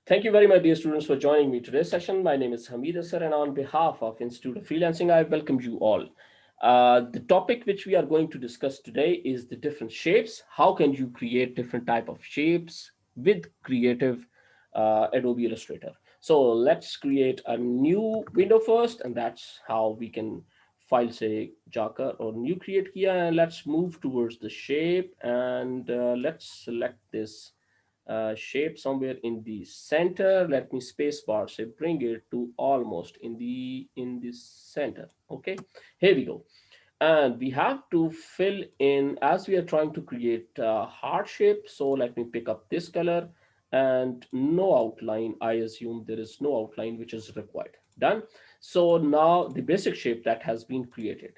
Thank you very much, dear students, for joining me today's session. My name is Hameed, sir, and on behalf of Institute of Freelancing, I welcome you all. The topic which we are going to discuss today is the different shapes. How can you create different type of shapes with creative Adobe Illustrator? So let's create a new window first, and that's how we can file say Jaka or new create here. And let's move towards the shape, and let's select this shape somewhere in the center. Let me space bar say bring it to almost in the center. Okay, here we go. And we have to fill in as we are trying to create a heart shape. So let me pick up this color, and no outline. I assume there is no outline which is required. Done. So now the basic shape that has been created.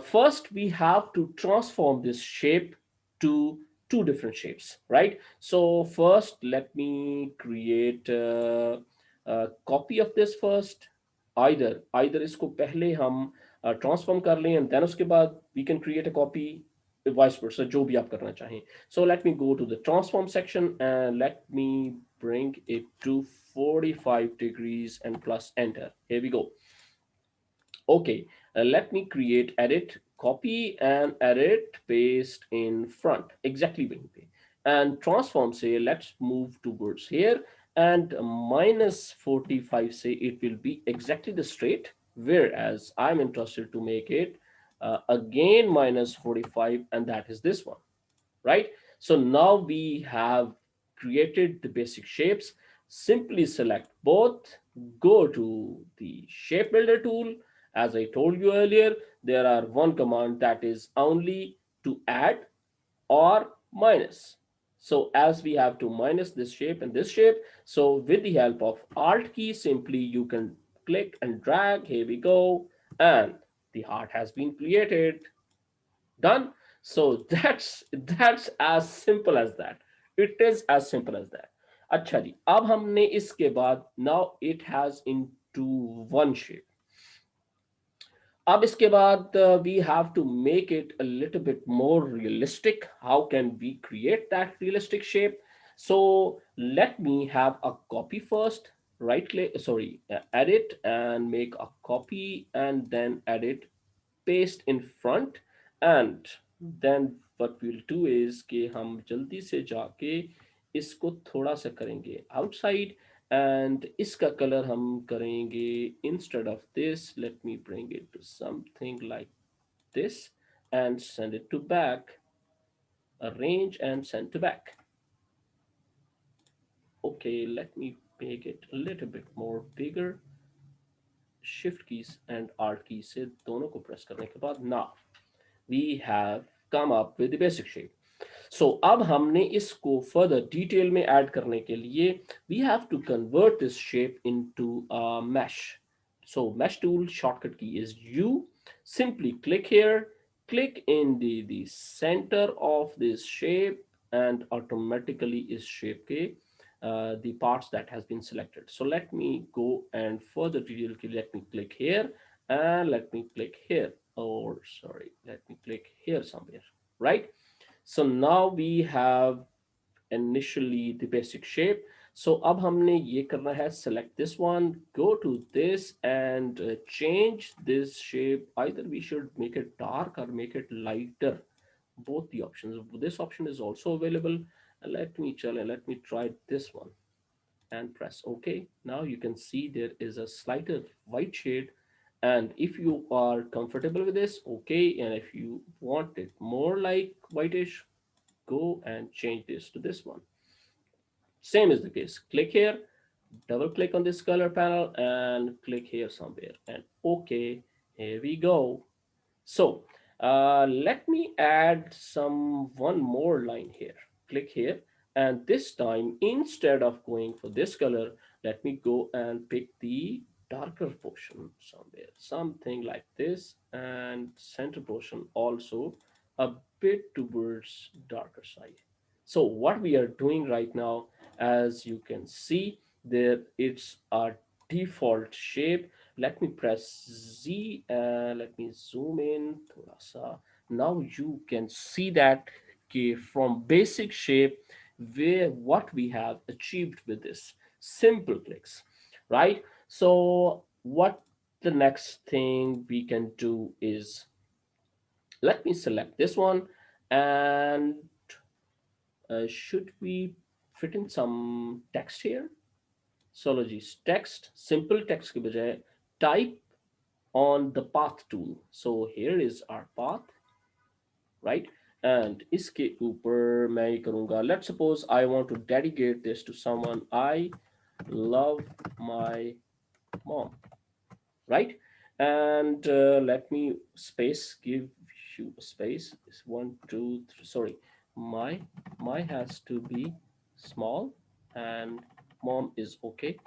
First, we have to transform this shape to two different shapes, right? So first, let me create a copy of this first. Either इसको पहले हम transform कर लें and then उसके बाद we can create a copy, vice versa, जो भी आप करना चाहें. So let me go to the transform section and let me bring it to 45 degrees and plus enter. Here we go. Okay, let me create edit, copy and edit, paste in front, exactly वहीं पे. And transform say, let's move towards here and minus 45 say it will be exactly the straight, whereas I'm interested to make it again minus 45 and that is this one, right? So now we have created the basic shapes. Simply select both, go to the shape builder tool. As I told you earlier, there are one command that is only to add or minus. So as we have to minus this shape and this shape, so with the help of Alt key, simply you can click and drag. Here we go. And the heart has been created. Done. So that's as simple as that. It is as simple as that. अच्छा जी, अब हमने इसके बाद now it has into one shape. अब इसके बाद we have to make it a little bit more realistic. How can we create that realistic shape? So let me have a copy first. Right click, sorry, edit and make a copy and then edit, paste in front. And then what we'll do is कि हम जल्दी से जाके इसको थोड़ा सा करेंगे outside and इसका color हम करेंगे instead of this, let me bring it to something like this and send it to back, arrange and send to back. Okay, let me make it a little bit more bigger. Shift keys and Alt keys से दोनों को press करने के बाद now we have come up with the basic shape. So अब हमने इसको further detail में add करने के लिए we have to convert this shape into a mesh. So mesh tool shortcut key is U. Simply click here, click in the center of this shape and automatically is shape के the parts that has been selected. So let me go and further detail, let me click here and let me click here, or sorry, let me click here somewhere, right? So now we have initially the basic shape. So अब हमने ये करना है, select this one, go to this and change this shape. Either we should make it dark or make it lighter, both the options. This option is also available. Let me try this one and press OK. Now you can see there is a slighter white shade. And if you are comfortable with this, okay. And if you want it more like whitish, go and change this to this one. Same is the case. Click here, double click on this color panel and click here somewhere and okay, here we go. So let me add one more line here. Click here and this time instead of going for this color, let me go and pick the darker portion somewhere, something like this, and center portion also a bit towards darker side. So what we are doing right now, as you can see there, it's a default shape. Let me press Z and let me zoom in thoda sa. Now you can see that from basic shape where what we have achieved with this simple clicks, right? So what the next thing we can do is, let me select this one, and should we fit in some text here? So ji, text, simple text के बजाय type on the path tool. So here is our path, right? And इसके ऊपर मैं ये करूँगा, let's suppose I want to dedicate this to someone. I love my mom, right? And let me space, give you a space. It's one, two, three. Sorry, my my has to be small, and mom is okay.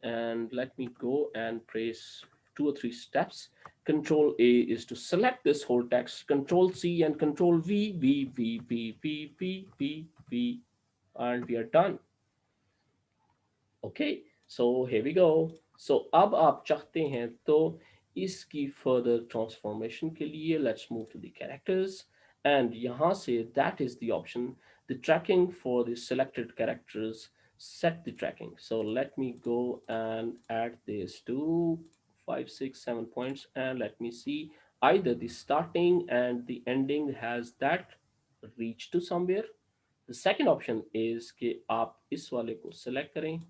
And let me go and press 2 or 3 steps. Control A is to select this whole text. Control C and Control V, and we are done. Okay, so here we go. सो अब आप चाहते हैं तो इसकी further transformation के लिए let's move to the characters, and यहाँ से that is the option, the tracking for the selected characters. Set the tracking. So let me go and add this to 5, 6, 7 points, and let me see either the starting and the ending has that reach to somewhere. The second option is कि आप इस वाले को select करें,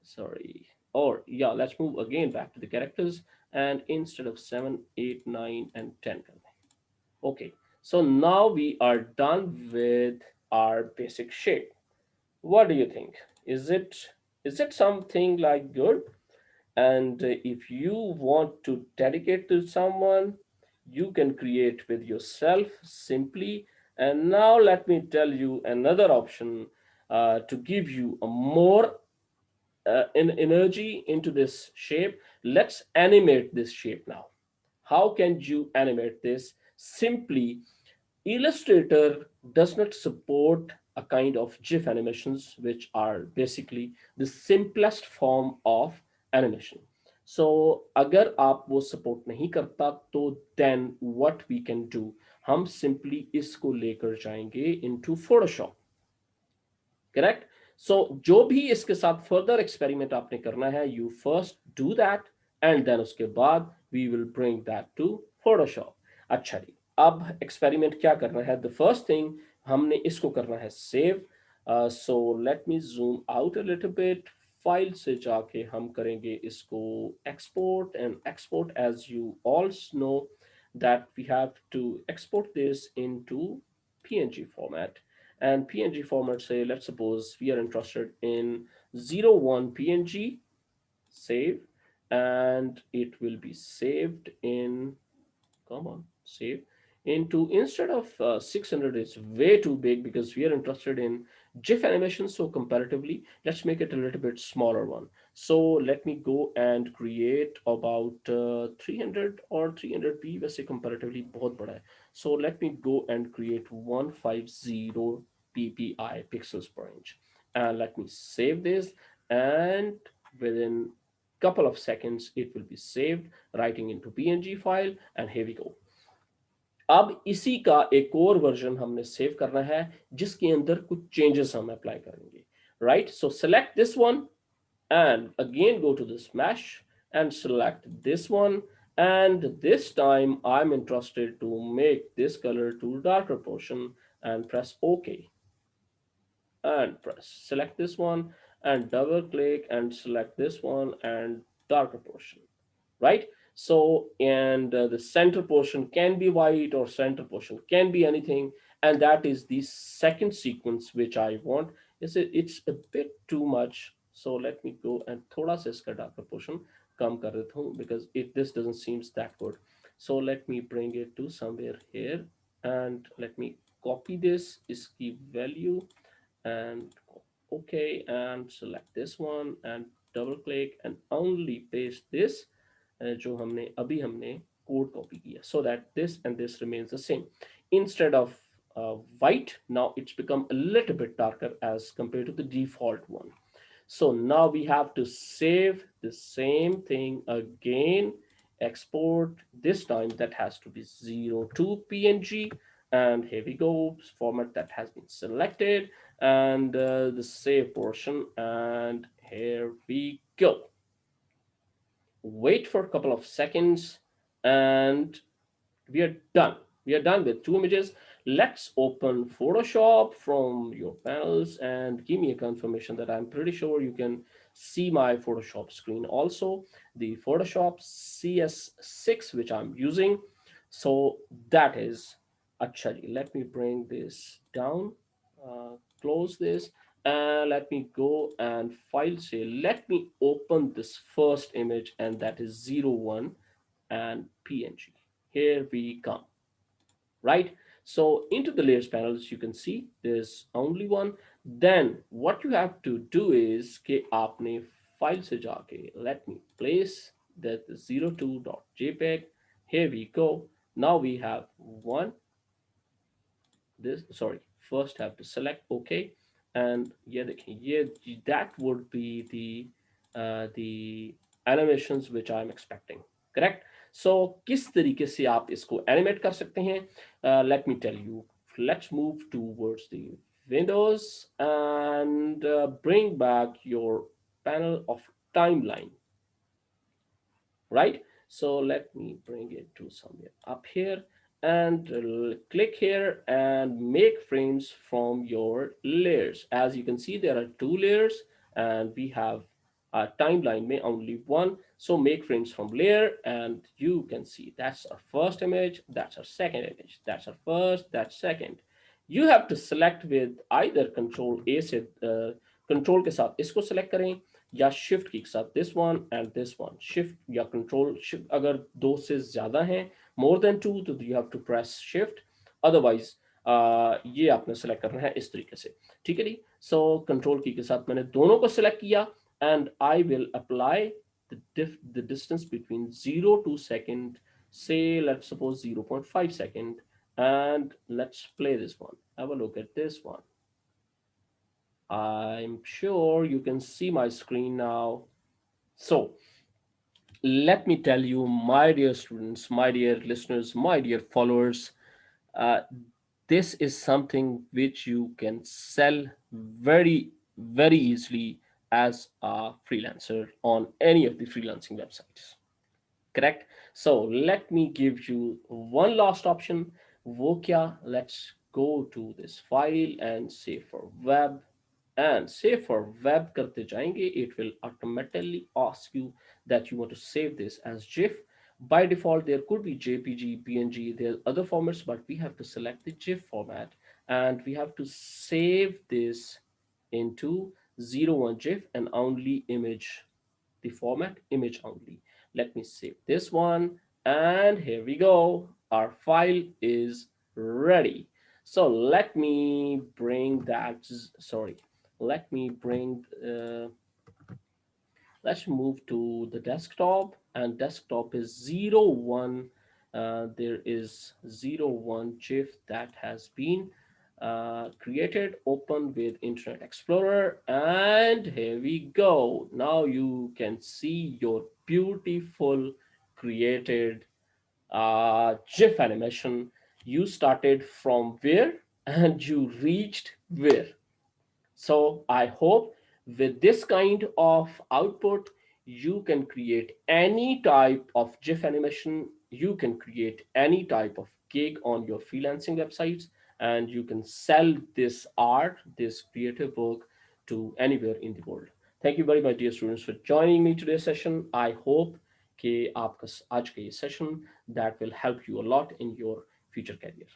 sorry, or yeah, let's move again back to the characters, and instead of 7, 8, 9, and 10. Okay, so now we are done with our basic shape. What do you think? Is it something like good? And if you want to dedicate to someone, you can create with yourself simply. And now let me tell you another option to give you a more energy into this shape. Let's animate this shape now. How can you animate this? Simply, Illustrator does not support a kind of GIF animations, which are basically the simplest form of animation. So अगर आप वो support नहीं करता तो then what we can do, हम simply इसको लेकर जाएंगे into Photoshop. करेक्ट? सो जो भी इसके साथ फर्दर एक्सपेरिमेंट आपने करना है, you first do that, and then उसके बाद we will bring that to Photoshop. अच्छा जी, अब एक्सपेरिमेंट क्या करना है? द फर्स्ट थिंग, हमने इसको करना है save. So let me zoom out a little bit. File से जाके हम करेंगे इसको export, and export as you all know that we have to export this into PNG format. And PNG format, say, let's suppose we are interested in 01 PNG, save, and it will be saved in, come on, save into, instead of 600, it's way too big because we are interested in GIF animation. So comparatively, let's make it a little bit smaller one. So let me go and create about 300 or 300p. वैसे comparatively बहुत बड़ा है. So let me go and create 150 ppi, pixels per inch, and let me save this, and within couple of seconds it will be saved, writing into PNG file, and here we go. अब इसी का एक और version हमने save करना है जिसके अंदर कुछ चेंजेस हम अप्लाई करेंगे, right? So select this one and again go to this mesh and select this one, and this time I'm interested to make this color to darker portion, and press OK, and press select this one and double click and select this one and darker portion, right? So, and the center portion can be white or center portion can be anything, and that is the second sequence which I want. It's a bit too much, so let me go and thoda sa iska darker portion kam kar deta hu, because this doesn't seems that good. So let me bring it to somewhere here, and let me copy this iski value, and okay, and select this one and double click and only paste this जो हमने अभी हमने code copy किया, so that this and this remains the same. Instead of white, now it's become a little bit darker as compared to the default one. So now we have to save the same thing again, export, this time that has to be 02 PNG, and here we go, format that has been selected, and the save portion, and here we go. Wait for a couple of seconds, and we are done. We are done with two images. Let's open Photoshop from your panels and give me a confirmation that I'm pretty sure you can see my Photoshop screen. Also, the Photoshop CS6 which I'm using. So that is actually, let me bring this down, close this, and let me go and file say, let me open this first image, and that is 01 and PNG. Here we come, right? So into the layers panels, you can see there's only one. Then what you have to do is कि आपने file से जाके, let me place that 02.jpg. Here we go. Now we have one, this, sorry, first have to select OK, and ये देखिए, ये that would be the animations which I'm expecting, correct? So किस तरीके से आप इसको animate कर सकते हैं? Let me tell you. Let's move towards the windows and bring back your panel of timeline, right? So let me bring it to somewhere up here, and click here and make frames from your layers. As you can see, there are two layers, and we have a timeline may only one. So make frames from layer, and you can see that's our first image, that's our second image, that's our first, that's second. You have to select with either control A से control के साथ इसको select करें, या shift key के साथ this one and this one, shift या control shift, अगर दो से ज्यादा हैं, मोर देन टू, तो you have to press shift, otherwise ये आपने सेलेक्ट करना है इस तरीके से, ठीक है जी। सो कंट्रोल की के साथ मैंने दोनों को सिलेक्ट किया, and I will apply the distance between 0 to second, say let's suppose 0.5 second, and let's play this one, have a look at this one. I'm sure you can see my screen now. So let me tell you, my dear students, my dear listeners, my dear followers, uh, this is something which you can sell very, very easily as a freelancer on any of the freelancing websites. Correct? So let me give you one last option. वो क्या? Let's go to this file and say for web, and save for web करते जाएंगे, it will automatically ask you that you want to save this as GIF. By default, there could be JPG, PNG, there are other formats, but we have to select the GIF format, and we have to save this into 01 GIF and only image, the format image only. Let me save this one, and here we go. Our file is ready. So let me bring that, sorry, let me bring, let's move to the desktop, and desktop is 01. There is 01 GIF that has been created, open with Internet Explorer, and here we go. Now you can see your beautiful created GIF animation. You started from where and you reached where? So I hope with this kind of output, you can create any type of GIF animation, you can create any type of gig on your freelancing websites, and you can sell this art, this creative work to anywhere in the world. Thank you very much, dear students, for joining me today's session. I hope कि आपका आज का ये session that will help you a lot in your future career.